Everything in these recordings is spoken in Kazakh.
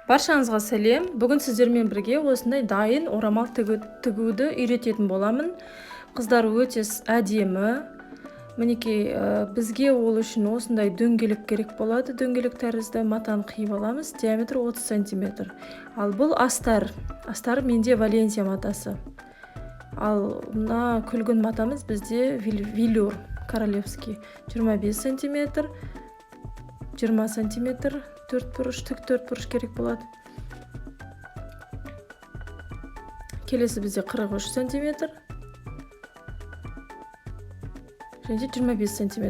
Баршаңызға сәлем. Бүгін сіздермен бірге осындай дайын орамал тігуді үйрететін боламын. Қыздар өте әдемі. Мінекей, бізге ол үшін осындай дөңгелек керек болады. Дөңгелек тәрізді матаны қиып аламыз. Диаметрі 30 см. Ал бұл астар. Астары менде Валенсия матасы. Ал мына күлгін матамыз бізде велюр королевский. 25 см, 20 см. 4 бұрыш, тік 4 бұрыш керек болады. Келесі бізде 43 см. Және 25 см.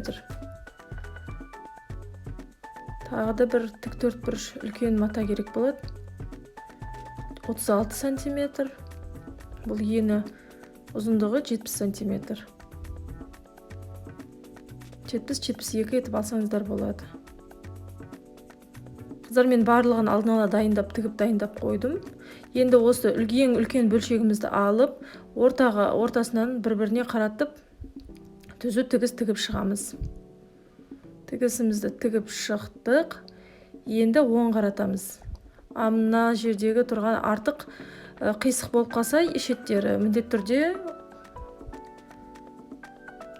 Тағы да бір тік 4 бұрыш үлкен мата керек болады. 36 см. Бұл ені ұзындығы 70 см. 70-72 етіп алсаңыздар болады. Қыздар, мен барлығын алдын ала тігіп қойдым. Енді осы үлкен бөлшегімізді алып, ортасынан бір-біріне қаратып, түзу тігіс тігіп шығамыз. Тігісімізді тігіп шықтық. Енді оң қаратамыз. Мына жердегі тұрған артық қисық болып қалса, шеттері міндетті түрде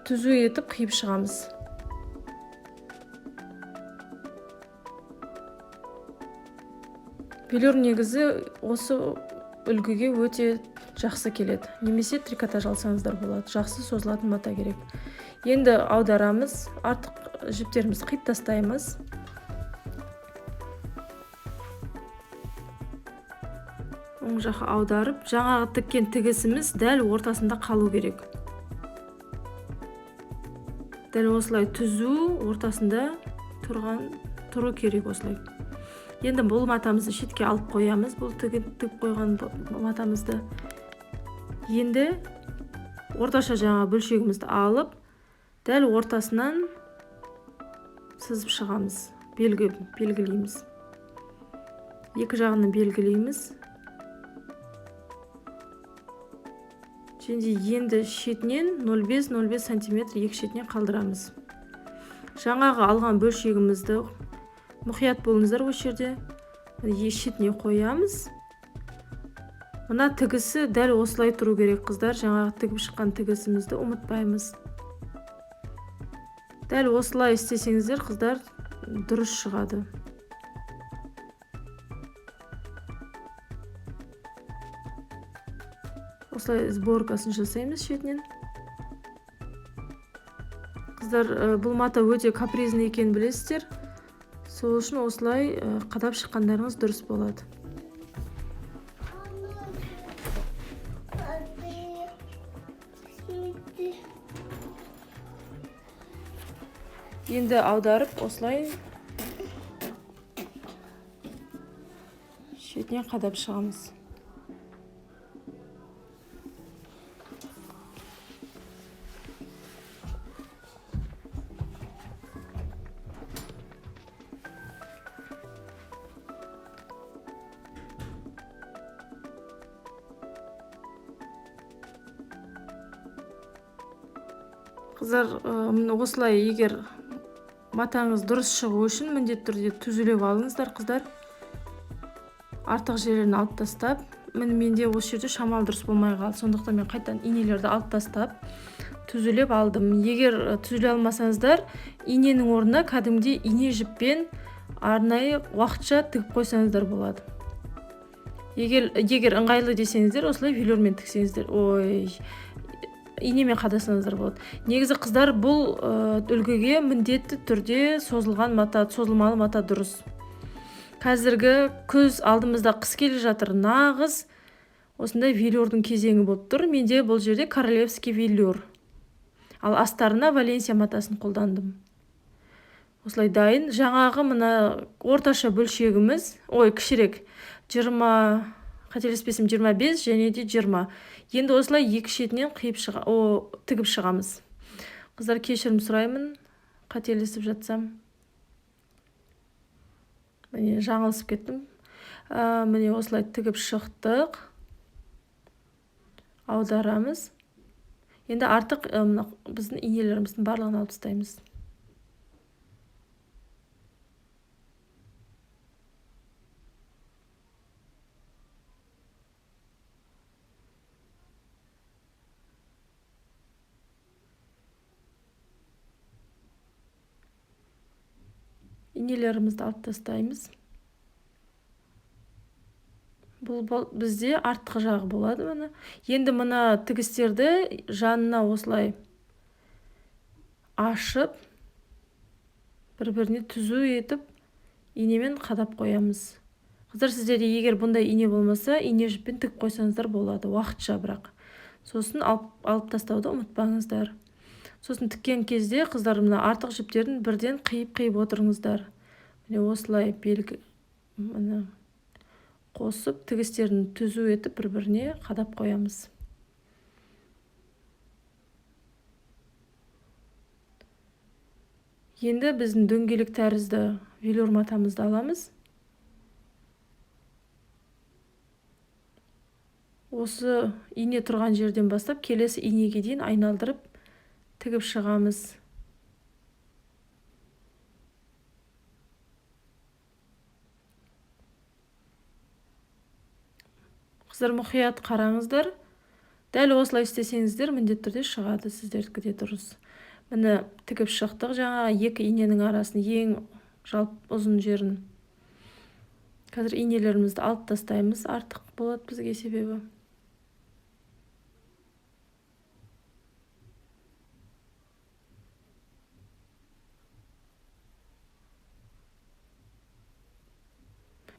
түзу етіп қиып шығамыз. Велюр негізі осы үлгіге өте жақсы келеді. Немесе трикотаж алсаңыздар болады. Жақсы созылатын мата керек. Енді аударамыз, артық жіптерімізді қиып тастаймыз. Оң жаққа аударып, жаңағы тіккен тігісіміз дәл ортасында қалу керек. Дәл осылай түзу ортасында тұру керек осылай. Енді бұл матамызды шетке алып қоямыз. Бұл тігіп қойған матамызды. Енді орташа жаңа бөлшегімізді алып, дәл ортасынан сызып шығамыз. Белгілейміз. Екі жағынан белгілейміз. Және енді шетінен 0,5 см екі шетінен қалдырамыз. Жаңағы алған бөлшегімізді мұқият болыңыздар осы жерде. Шетіне қоямыз. Мына тігісі дәл осылай тұру керек, қыздар. Жаңағы тігіп шыққан тігісімізді ұмытпаймыз. Дәл осылай істесеңіздер, қыздар, дұрыс шығады. Осылай сборкасын жасаймыз шетінен. Қыздар, бұл мата өте капризный екенін білесіздер. Сол үшін осылай қадап шыққандарыңыз дұрыс болады. Енді аударып, осылай шетінен қадап шығамыз. Қыздар, осылай егер матаңыз дұрыс шығу үшін міндетті түрде түзулеп алыңыздар, қыздар. Артық жерлерін алып тастап, менде осы жерде шамал дұрыс болмай қалды. Сондықтан мен қайтадан инелерді алып тастап, түзулеп алдым. Егер түзулей алмасаңыздар, иненің орнына кәдімгідей ине жіппен арнайы уақытша тігіп қойсаңыздар болады. Егер ыңғайлы десеңіздер, осылай велюрмен тіксеңіздер, инемен қадасаңыздар болады. Негізі, қыздар, бұл үлгіге міндетті түрде созылмалы мата дұрыс. Қазіргі күз алдымызда қыс келе жатыр, нағыз осындай велюрдің кезеңі болып тұр. Менде бұл жерде королевский велюр. Ал астарына Валенсия матасын қолдандым. Осылай дайын. Жаңағы мына орташа бөлшегіміз, кішірек, 20, қателеспесем 25 және де 20. Енді осылай екі шетінен тігіп шығамыз. Қыздар, кешірім сұраймын, қателесіп жатсам. Міне, жаңылысып кеттім. Міне, осылай тігіп шықтық. Аударамыз. Енді артық біздің инелеріміздің барлығын алып тастаймыз. инелерімізді алып тастаймыз. Бұл бізде артқы жағы болады. Мына енді мына тігістерді жанына осылай ашып бір-біріне түзу етіп инемен қадап қоямыз. Қыздар, сіздерде егер бұндай ине болмаса, ине жіппен тігіп қойсаңыздар болады, уақытша бірақ. Сосын алып тастауды ұмытпаңыздар. Сосын тіккен кезде қыздар мына артық жіптерін бірден қиып отырыңыздар. Міне осылай белгі қосып тігістерін түзу етіп бір-біріне қадап қоямыз. Енді біздің дөңгелек тәрізді велюр матамызды аламыз. Осы ине тұрған жерден бастап келесі инеге дейін айналдырып тігіп шығамыз. Қыздар, мұқият қараңыздар. Дәл осылай істесеңіздер, міндетті түрде шығады, сіздердікі де дұрыс. Міне тігіп шықтық, жаңа екі иненің арасын ең жалпы ұзын жерін. Қазір инелерімізді алып тастаймыз, артық болады бізге себебі.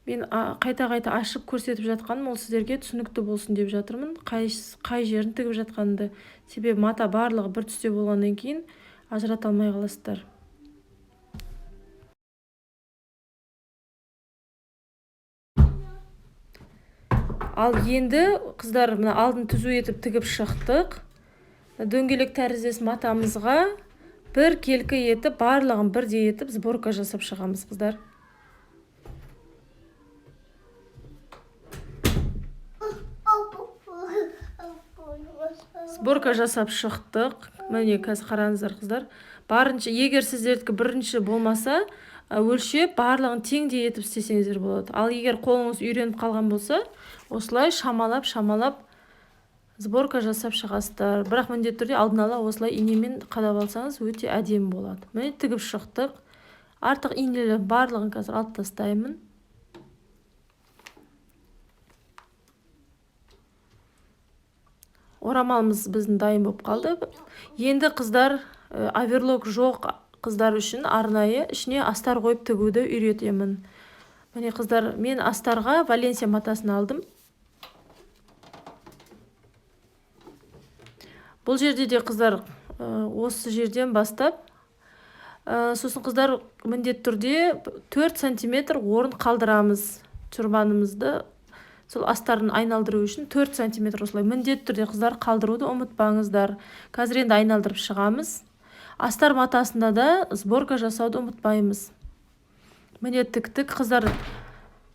Мен қайта-қайта ашып көрсетіп жатқаным, ол сіздерге түсінікті болсын деп жатырмын. Қай жерін тігіп жатқанды. Себебі мата барлығы бір түсте болғаннан кейін ажырата алмай қаласыздар. Ал енді қыздар, мына алдын түзу етіп тігіп шықтық. Дөңгелек тәріздес матамызға бір келкі етіп, барлығын бірдей етіп сборка жасап шығамыз, қыздар. Сборка жасап шықтық. Міне қазір қараңыздар, қыздар. Барынша, егер сіздердікі бірінші болмаса, өлшеп барлығын теңдей етіп істесеңіздер болады. Ал егер қолыңыз үйреніп қалған болса, осылай шамалап сборка жасап шығасыздар. Бірақ міндетті түрде алдын ала осылай инемен қадап алсаңыз өте әдемі болады. Міне тігіп шықтық. Артық инелер барлығын қазір алып тастаймын. Орамалымыз біздің дайын болып қалды. Енді қыздар, оверлок жоқ қыздар үшін арнайы ішіне астар қойып тігуді үйретемін. Міне қыздар, мен астарға Валенсия матасын алдым. Бұл жерде де қыздар, осы жерден бастап, сосын қыздар міндетті түрде 4 см орын қалдырамыз. Тюрбанымызды сол астарын айналдыру үшін 4 см осылай міндетті түрде қыздар қалдыруды ұмытпаңыздар. Қазір енді айналдырып шығамыз. Астар матасында да сборка жасауды ұмытпаймыз. Міне тіктік, қыздар,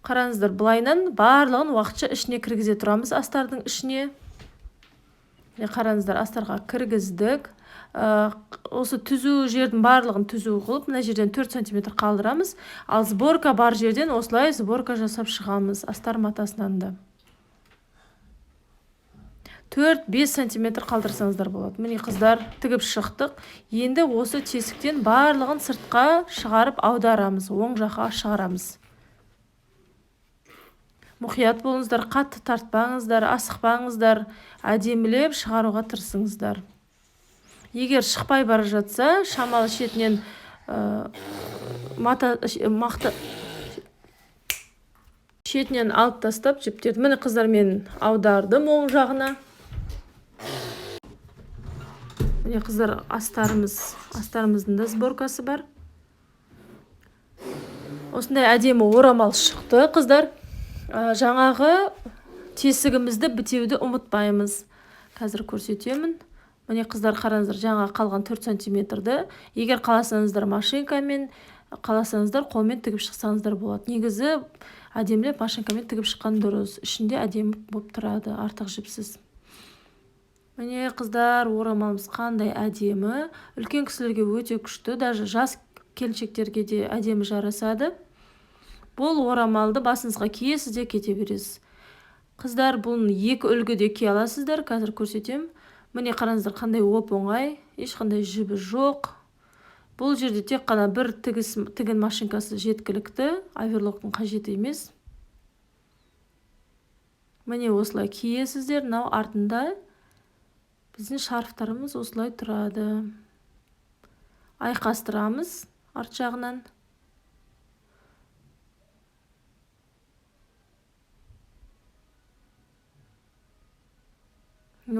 қараңыздар, былайынан барлығын уақытша ішіне кіргізе тұрамыз, астардың ішіне. Қараңыздар, астарға кіргіздік. Осы түзу жердің барлығын түзу қылып, мына жерден 4 см қалдырамыз. Ал сборка бар жерден осылай сборка жасап шығамыз, астар матасынан да. 4-5 см қалдырсаңыздар болады. Міне қыздар, тігіп шықтық. Енді осы тесіктен барлығын сыртқа шығарып аударамыз, оң жаққа шығарамыз. Мұқият болыңыздар, қатты тартпаңыздар, асықпаңыздар, әдемілеп шығаруға тырысыңыздар. Егер шықпай бара жатса, шамалы шетінен шетінен алып тастап жіптерді. Міне қыздар, мен аудардым оң жағына. Міне қыздар, астарымыздың да сборкасы бар. Осындай әдемі орамал шықты, қыздар. Жаңағы тесігімізді бітеуді ұмытпаймыз. Қазір көрсетемін. Міне қыздар, қараңыздар, жаңа қалған 4 см-ді егер қаласаңыздар машинкамен, қаласаңыздар қолмен тігіп шықсаңыздар болады. Негізі әдемілеп машинкамен тігіп шыққан дұрыс. Ішінде әдемі болып тұрады, артық жіпсіз. Міне қыздар, орамалымыз қандай әдемі. Үлкен кісілерге өте күшті, даже жас келіншектерге де әдемі жарасады. Бұл орамалды басыңызға киесіз де кете бересіз. Қыздар, бұны екі үлгіде кие аласыздар. Қазір көрсетем. Міне қараңыздар, қандай оп-оңай, ешқандай жібі жоқ. Бұл жерде тек қана бір тігін машинкасы жеткілікті, оверлоктың қажеті емес. Міне осылай киесіздер. Мынау артында біздің шарфтарымыз осылай тұрады. Айқастырамыз арт жағынан.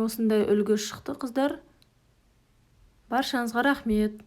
Осындай үлгі шықты, қыздар. Баршаңызға рахмет.